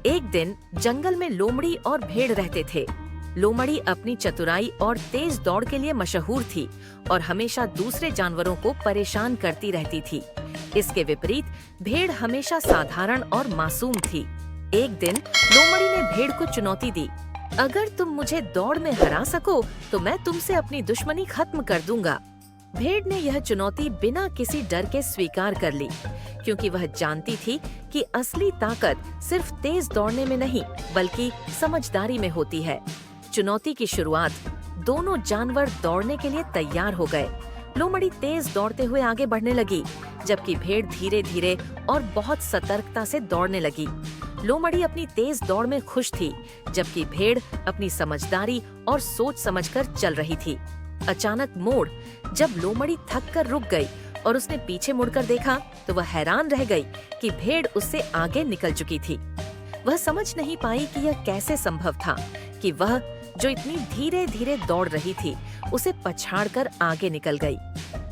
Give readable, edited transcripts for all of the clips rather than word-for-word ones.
एक दिन जंगल में लोमड़ी और भेड़ रहते थे। लोमड़ी अपनी चतुराई और तेज दौड़ के लिए मशहूर थी और हमेशा दूसरे जानवरों को परेशान करती रहती थी। इसके विपरीत भेड़ हमेशा साधारण और मासूम थी। एक दिन लोमड़ी ने भेड़ को चुनौती दी, अगर तुम मुझे दौड़ में हरा सको तो मैं तुमसे अपनी दुश्मनी खत्म कर दूंगा। भेड़ ने यह चुनौती बिना किसी डर के स्वीकार कर ली, क्योंकि वह जानती थी कि असली ताकत सिर्फ तेज दौड़ने में नहीं बल्कि समझदारी में होती है। चुनौती की शुरुआत, दोनों जानवर दौड़ने के लिए तैयार हो गए। लोमड़ी तेज दौड़ते हुए आगे बढ़ने लगी, जबकि भेड़ धीरे धीरे और बहुत सतर्कता से दौड़ने लगी। लोमड़ी अपनी तेज दौड़ में खुश थी, जबकि भेड़ अपनी समझदारी और सोच समझकर चल रही थी। अचानक मोड़, जब लोमड़ी थक कर रुक गई और उसने पीछे मुड़कर देखा तो वह हैरान रह गई कि भेड़ उससे आगे निकल चुकी थी। वह समझ नहीं पाई कि यह कैसे संभव था कि वह जो इतनी धीरे धीरे दौड़ रही थी उसे पछाड़कर आगे निकल गई।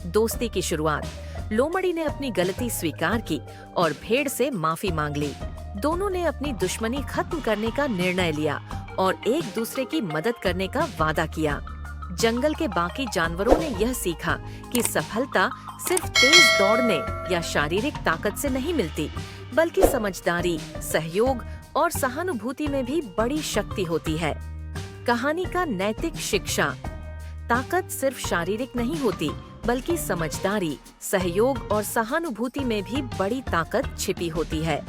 दोस्ती की शुरुआत, लोमड़ी ने अपनी गलती स्वीकार की और भेड़ से माफी मांग ली। दोनों ने अपनी दुश्मनी खत्म करने का निर्णय लिया और एक दूसरे की मदद करने का वादा किया। जंगल के बाकी जानवरों ने यह सीखा कि सफलता सिर्फ तेज दौड़ने या शारीरिक ताकत से नहीं मिलती, बल्कि समझदारी, सहयोग और सहानुभूति में भी बड़ी शक्ति होती है। कहानी का नैतिक शिक्षा, ताकत सिर्फ शारीरिक नहीं होती, बल्कि समझदारी, सहयोग और सहानुभूति में भी बड़ी ताकत छिपी होती है।